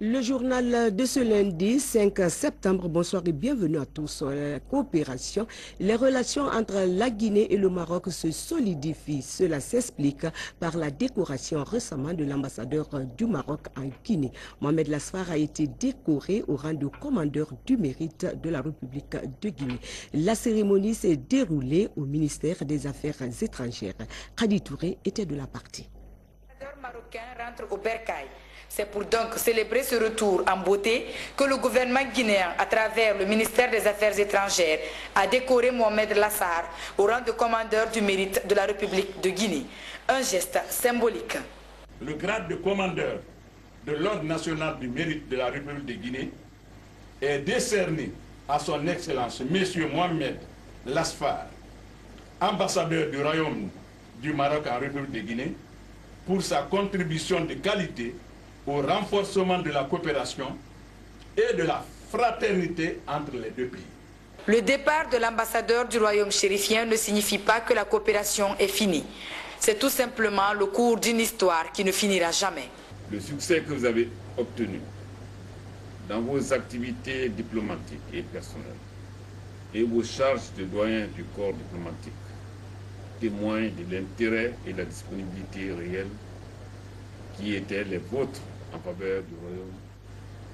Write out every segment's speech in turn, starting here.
Le journal de ce lundi 5 septembre, bonsoir et bienvenue à tous. La coopération, les relations entre la Guinée et le Maroc se solidifient. Cela s'explique par la décoration récemment de l'ambassadeur du Maroc en Guinée. Mohamed Lasfar a été décoré au rang de commandeur du mérite de la République de Guinée. La cérémonie s'est déroulée au ministère des Affaires étrangères. Khadi Touré était de la partie. L'ambassadeur marocain rentre au bercail. C'est pour donc célébrer ce retour en beauté que le gouvernement guinéen, à travers le ministère des Affaires étrangères, a décoré Mohamed Lasfar au rang de commandeur du mérite de la République de Guinée. Un geste symbolique. Le grade de commandeur de l'Ordre national du mérite de la République de Guinée est décerné à son Excellence M. Mohamed Lasfar, ambassadeur du Royaume du Maroc en République de Guinée, pour sa contribution de qualité au renforcement de la coopération et de la fraternité entre les deux pays. Le départ de l'ambassadeur du royaume chérifien ne signifie pas que la coopération est finie. C'est tout simplement le cours d'une histoire qui ne finira jamais. Le succès que vous avez obtenu dans vos activités diplomatiques et personnelles et vos charges de doyen du corps diplomatique témoignent de l'intérêt et de la disponibilité réelle qui étaient les vôtres en faveur du Royaume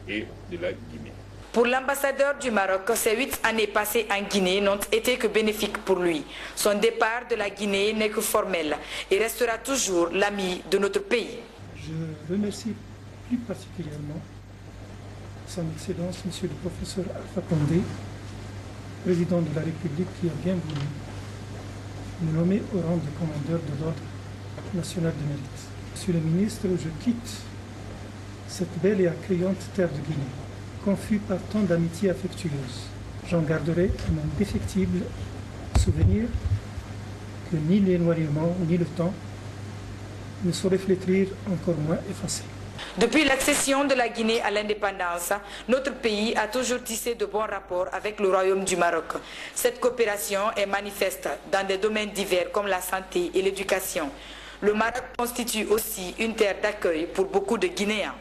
et de la Guinée. Pour l'ambassadeur du Maroc, ces 8 années passées en Guinée n'ont été que bénéfiques pour lui. Son départ de la Guinée n'est que formel et restera toujours l'ami de notre pays. Je remercie plus particulièrement Son Excellence, Monsieur le professeur Alpha Condé, président de la République, qui a bien voulu me nommer au rang de commandeur de l'Ordre national du mérite. Monsieur le ministre, je quitte cette belle et accueillante terre de Guinée, confus par tant d'amitié affectueuse. J'en garderai un indéfectible souvenir que ni l'éloignement ni le temps ne sauraient flétrir, encore moins effacer. Depuis l'accession de la Guinée à l'indépendance, notre pays a toujours tissé de bons rapports avec le Royaume du Maroc. Cette coopération est manifeste dans des domaines divers comme la santé et l'éducation. Le Maroc constitue aussi une terre d'accueil pour beaucoup de Guinéens.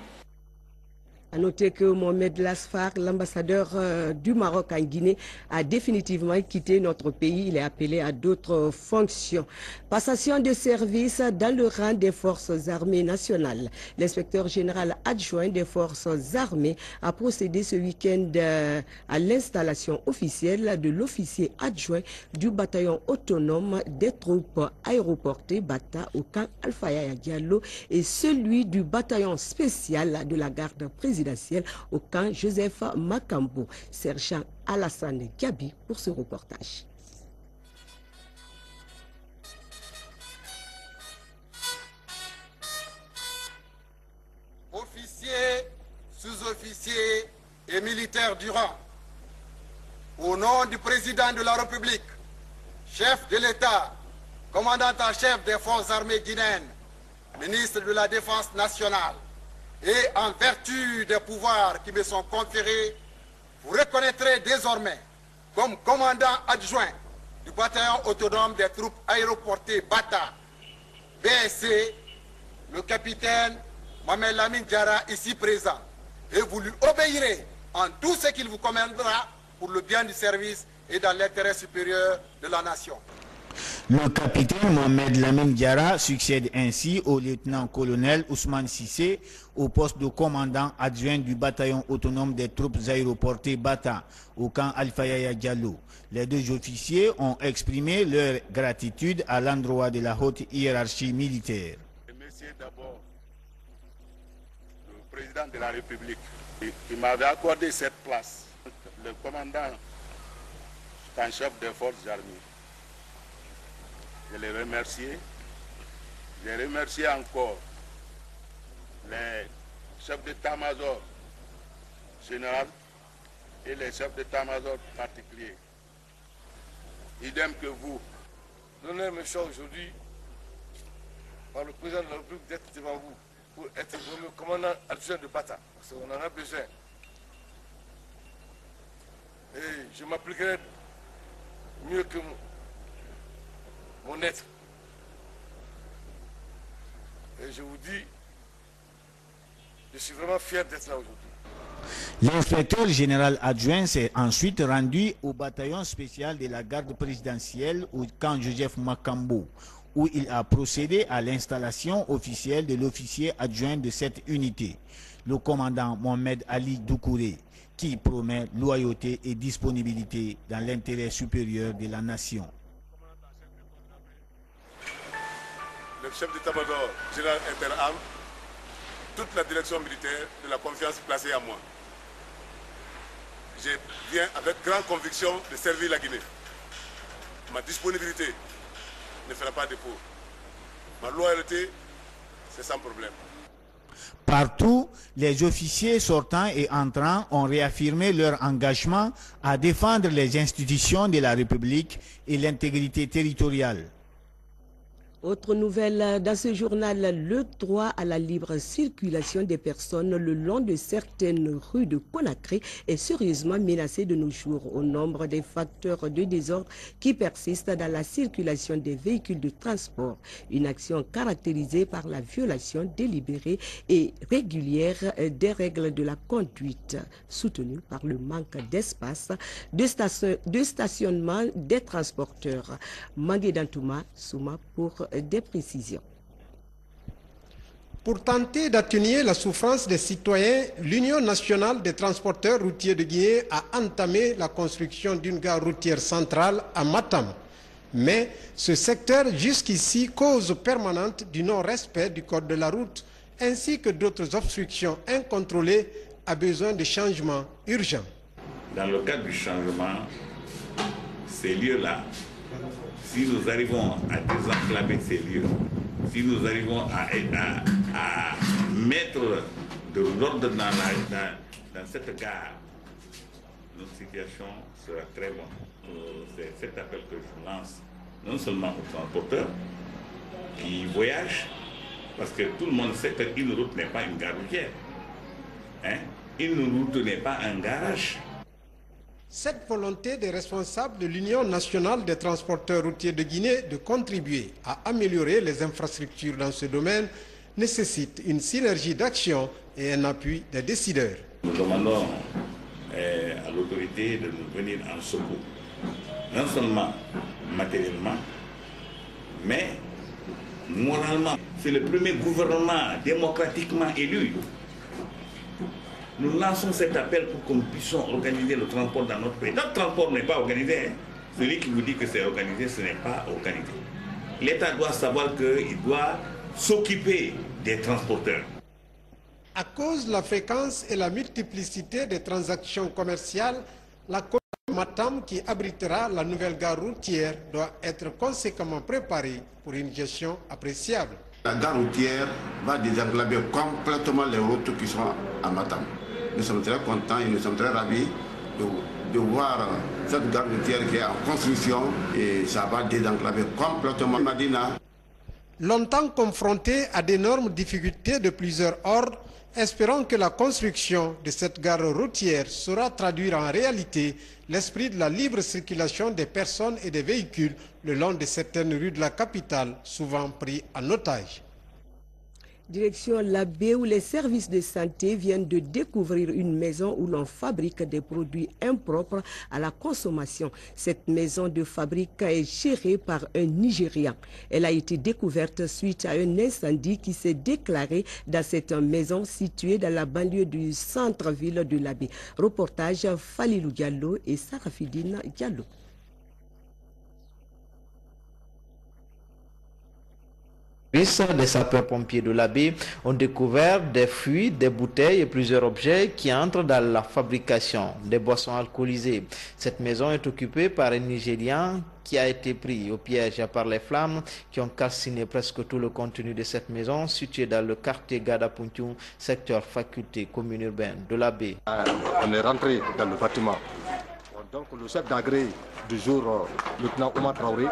À noter que Mohamed Lasfar, l'ambassadeur du Maroc en Guinée, a définitivement quitté notre pays. Il est appelé à d'autres fonctions. Passation de service dans le rang des forces armées nationales. L'inspecteur général adjoint des forces armées a procédé ce week-end à l'installation officielle de l'officier adjoint du bataillon autonome des troupes aéroportées Bata au camp Alpha Yaya Diallo et celui du bataillon spécial de la garde présidentielle au camp Joseph Makambo. Sergent Alassane Gabi pour ce reportage. Officiers, sous-officiers et militaires du rang, au nom du président de la République, chef de l'État, commandant en chef des forces armées guinéennes, ministre de la Défense nationale, et en vertu des pouvoirs qui me sont conférés, vous reconnaîtrez désormais comme commandant adjoint du bataillon autonome des troupes aéroportées Bata, BSC, le capitaine Mohamed Lamine Diarra, ici présent, et vous lui obéirez en tout ce qu'il vous commandera pour le bien du service et dans l'intérêt supérieur de la nation. Le capitaine Mohamed Lamine Diarra succède ainsi au lieutenant-colonel Ousmane Sissé au poste de commandant adjoint du bataillon autonome des troupes aéroportées Bata au camp Alpha Yaya Diallo. Les deux officiers ont exprimé leur gratitude à l'endroit de la haute hiérarchie militaire. Remercier d'abord le président de la République qui m'avait accordé cette place, le commandant en chef des forces armées. Je les remercie. Je remercie encore les chefs d'état-major général et les chefs d'état-major particuliers. Idem que vous. L'honneur me fait aujourd'hui par le président de la République d'être devant vous pour être le commandant adjoint de Bata. Parce qu'on en a besoin. Et je m'appliquerai mieux que mon être. Et je vous dis, Je suis vraiment fier d'être là aujourd'hui. L'inspecteur général adjoint s'est ensuite rendu au bataillon spécial de la garde présidentielle au camp Joseph Makambo, où il a procédé à l'installation officielle de l'officier adjoint de cette unité, le commandant Mohamed Ali Doukouré, qui promet loyauté et disponibilité dans l'intérêt supérieur de la nation. Le chef d'état-major général interarmes, toute la direction militaire de la confiance placée à moi. Je viens avec grande conviction de servir la Guinée. Ma disponibilité ne fera pas défaut. Ma loyauté, c'est sans problème. Partout, les officiers sortants et entrants ont réaffirmé leur engagement à défendre les institutions de la République et l'intégrité territoriale. Autre nouvelle dans ce journal, le droit à la libre circulation des personnes le long de certaines rues de Conakry est sérieusement menacé de nos jours au nombre des facteurs de désordre qui persistent dans la circulation des véhicules de transport. Une action caractérisée par la violation délibérée et régulière des règles de la conduite, soutenue par le manque d'espace de stationnement des transporteurs. Mangué Dantouma Souma pour des précisions. Pour tenter d'atténuer la souffrance des citoyens, l'Union nationale des transporteurs routiers de Guinée a entamé la construction d'une gare routière centrale à Matam. Mais ce secteur jusqu'ici cause permanente du non-respect du code de la route ainsi que d'autres obstructions incontrôlées a besoin de changements urgents. Dans le cadre du changement, ces lieux-là, si nous arrivons à désenclaver ces lieux, si nous arrivons à mettre de l'ordre dans cette gare, notre situation sera très bonne. C'est cet appel que je lance, non seulement aux transporteurs qui voyagent, parce que tout le monde sait qu'une route n'est pas une gare routière. Une route n'est pas un garage. Cette volonté des responsables de l'Union nationale des transporteurs routiers de Guinée de contribuer à améliorer les infrastructures dans ce domaine nécessite une synergie d'action et un appui des décideurs. Nous demandons à l'autorité de nous venir en secours, non seulement matériellement, mais moralement. C'est le premier gouvernement démocratiquement élu. Nous lançons cet appel pour que nous puissions organiser le transport dans notre pays. Notre transport n'est pas organisé. Celui qui vous dit que c'est organisé, ce n'est pas organisé. L'État doit savoir qu'il doit s'occuper des transporteurs. À cause de la fréquence et la multiplicité des transactions commerciales, la commune de Matam, qui abritera la nouvelle gare routière, doit être conséquemment préparée pour une gestion appréciable. La gare routière va désenclaver complètement les routes qui sont à Matam. Nous sommes très contents et nous sommes très ravis de voir cette gare routière qui est en construction et ça va désenclaver complètement Madina. Longtemps confronté à d'énormes difficultés de plusieurs ordres, espérons que la construction de cette gare routière saura traduire en réalité l'esprit de la libre circulation des personnes et des véhicules le long de certaines rues de la capitale, souvent pris en otage. Direction Labé, où les services de santé viennent de découvrir une maison où l'on fabrique des produits impropres à la consommation. Cette maison de fabrique est gérée par un Nigérian. Elle a été découverte suite à un incendie qui s'est déclaré dans cette maison située dans la banlieue du centre-ville de Labé. Reportage Falilou Diallo et Sarafidine Diallo. Des sapeurs-pompiers de Labé ont découvert des fuites, des bouteilles et plusieurs objets qui entrent dans la fabrication des boissons alcoolisées. Cette maison est occupée par un Nigérian qui a été pris au piège par les flammes qui ont calciné presque tout le contenu de cette maison située dans le quartier Gadapuntiou, secteur faculté commune urbaine de Labé. On est rentré dans le bâtiment. Donc le chef d'agré du jour, lieutenant Omar Traoré,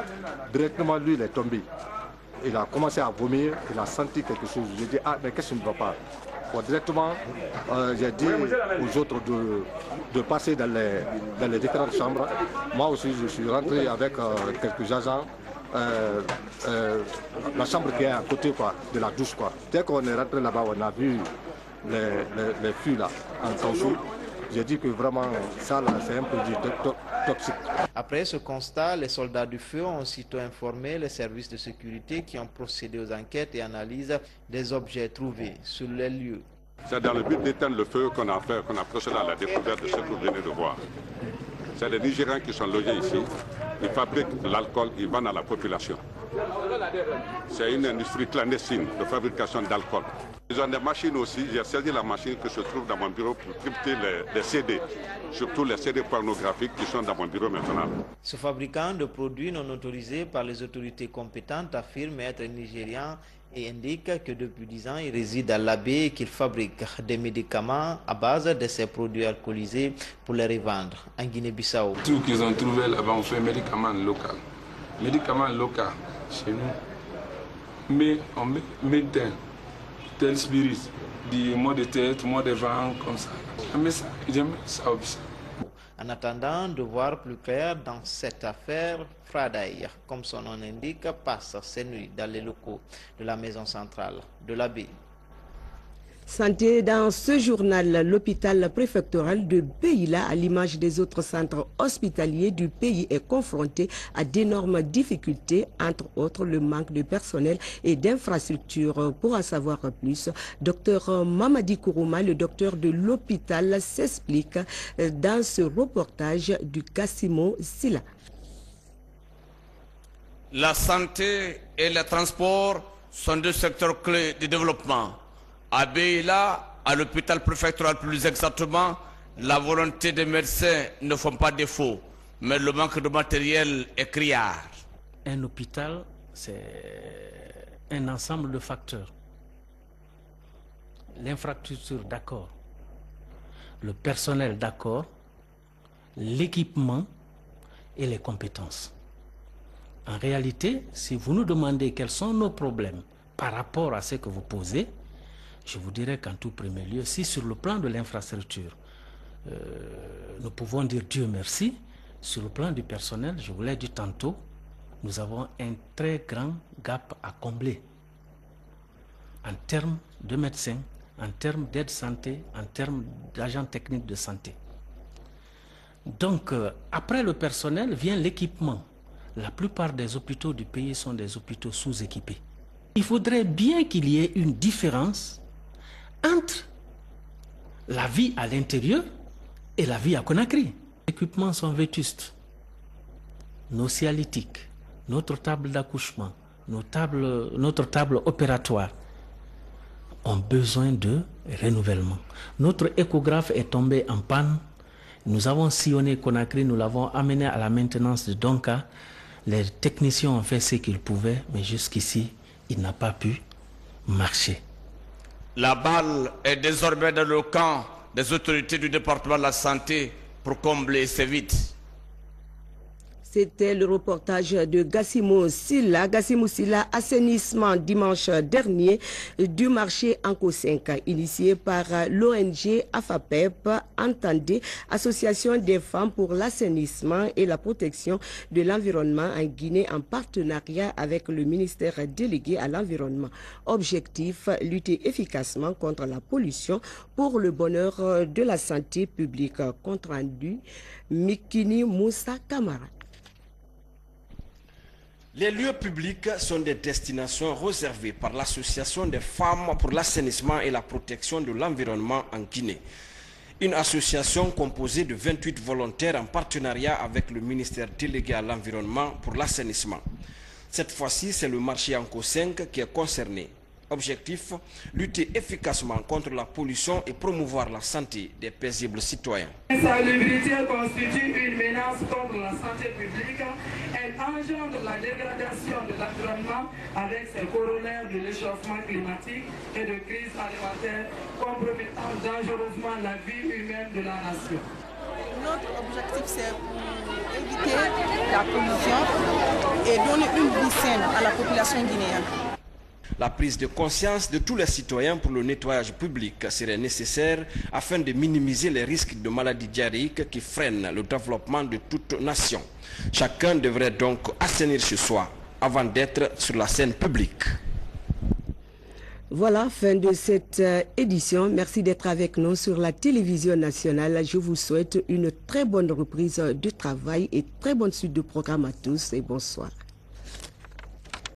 directement lui il est tombé. Il a commencé à vomir, il a senti quelque chose. J'ai dit, ah, mais qu'est-ce qui ne va pas? Bon, directement, j'ai dit aux autres de passer dans les différentes chambres. Moi aussi, je suis rentré avec quelques agents. La chambre qui est à côté quoi, de la douche. Quoi. Dès qu'on est rentré là-bas, on a vu les fûts là en caoutchouc. J'ai dit que vraiment, ça là, c'est un produit toxique. Après ce constat, les soldats du feu ont aussitôt informé les services de sécurité qui ont procédé aux enquêtes et analyses des objets trouvés sur les lieux. C'est dans le but d'éteindre le feu qu'on a procédé à la découverte de ce que vous venez de voir. C'est les Nigériens qui sont logés ici. Ils fabriquent l'alcool, ils vendent à la population. C'est une industrie clandestine de fabrication d'alcool. Ils ont des machines aussi. J'ai saisi la machine que se trouve dans mon bureau pour crypter les CD, surtout les CD pornographiques qui sont dans mon bureau maintenant. Ce fabricant de produits non autorisés par les autorités compétentes affirme être nigérian et indique que depuis 10 ans, il réside à l'Abbé et qu'il fabrique des médicaments à base de ces produits alcoolisés pour les revendre en Guinée-Bissau. Tout qu'ils ont trouvé là-bas, on fait médicaments locaux. Médicaments locaux chez nous. Mais on met tel spirit, du maux de tête, maux de ventre, comme ça. Mais ça, j'aime ça aussi. En attendant de voir plus clair dans cette affaire, Fradaï, comme son nom l'indique, passe ses nuits dans les locaux de la maison centrale de l'Abbé. Santé, dans ce journal, l'hôpital préfectoral de Beila, à l'image des autres centres hospitaliers du pays, est confronté à d'énormes difficultés, entre autres le manque de personnel et d'infrastructures. Pour en savoir plus, Dr Mamadi Kourouma, le docteur de l'hôpital, s'explique dans ce reportage du Gassimo Silla. La santé et le transport sont deux secteurs clés de développement. À Beila, à l'hôpital préfectoral plus exactement, la volonté des médecins ne font pas défaut, mais le manque de matériel est criard. Un hôpital, c'est un ensemble de facteurs. L'infrastructure, d'accord. Le personnel, d'accord. L'équipement et les compétences. En réalité, si vous nous demandez quels sont nos problèmes par rapport à ce que vous posez, je vous dirais qu'en tout premier lieu, si sur le plan de l'infrastructure, nous pouvons dire Dieu merci, sur le plan du personnel, je vous l'ai dit tantôt, nous avons un très grand gap à combler en termes de médecins, en termes d'aide santé, en termes d'agents techniques de santé. Donc, après le personnel vient l'équipement. La plupart des hôpitaux du pays sont des hôpitaux sous-équipés. Il faudrait bien qu'il y ait une différence entre la vie à l'intérieur et la vie à Conakry. Les équipements sont vétustes. Nos cialytiques, notre table d'accouchement, notre table opératoire ont besoin de renouvellement. Notre échographe est tombé en panne. Nous avons sillonné Conakry, nous l'avons amené à la maintenance de Donka. Les techniciens ont fait ce qu'ils pouvaient, mais jusqu'ici, il n'a pas pu marcher. La balle est désormais dans le camp des autorités du département de la santé pour combler ces vides. C'était le reportage de Gassimo Silla. Gassimo Silla, assainissement dimanche dernier du marché Anko 5, initié par l'ONG AFAPEP, entendez, Association des femmes pour l'assainissement et la protection de l'environnement en Guinée, en partenariat avec le ministère délégué à l'environnement. Objectif, lutter efficacement contre la pollution pour le bonheur de la santé publique. Compte rendu, Mikini Moussa Kamara. Les lieux publics sont des destinations réservées par l'Association des femmes pour l'assainissement et la protection de l'environnement en Guinée. Une association composée de 28 volontaires en partenariat avec le ministère délégué à l'environnement pour l'assainissement. Cette fois-ci, c'est le marché Anko 5 qui est concerné. Objectif, lutter efficacement contre la pollution et promouvoir la santé des paisibles citoyens. L'insalubrité constitue une menace contre la santé publique. Elle engendre la dégradation de l'environnement avec ses corollaires de l'échauffement climatique et de crise alimentaire compromettant dangereusement la vie humaine de la nation. Notre objectif, c'est pour éviter la pollution et donner une vie saine à la population guinéenne. La prise de conscience de tous les citoyens pour le nettoyage public serait nécessaire afin de minimiser les risques de maladies diarrhéiques qui freinent le développement de toute nation. Chacun devrait donc assainir chez soi avant d'être sur la scène publique. Voilà, fin de cette édition. Merci d'être avec nous sur la télévision nationale. Je vous souhaite une très bonne reprise de travail et très bonne suite de programme à tous et bonsoir.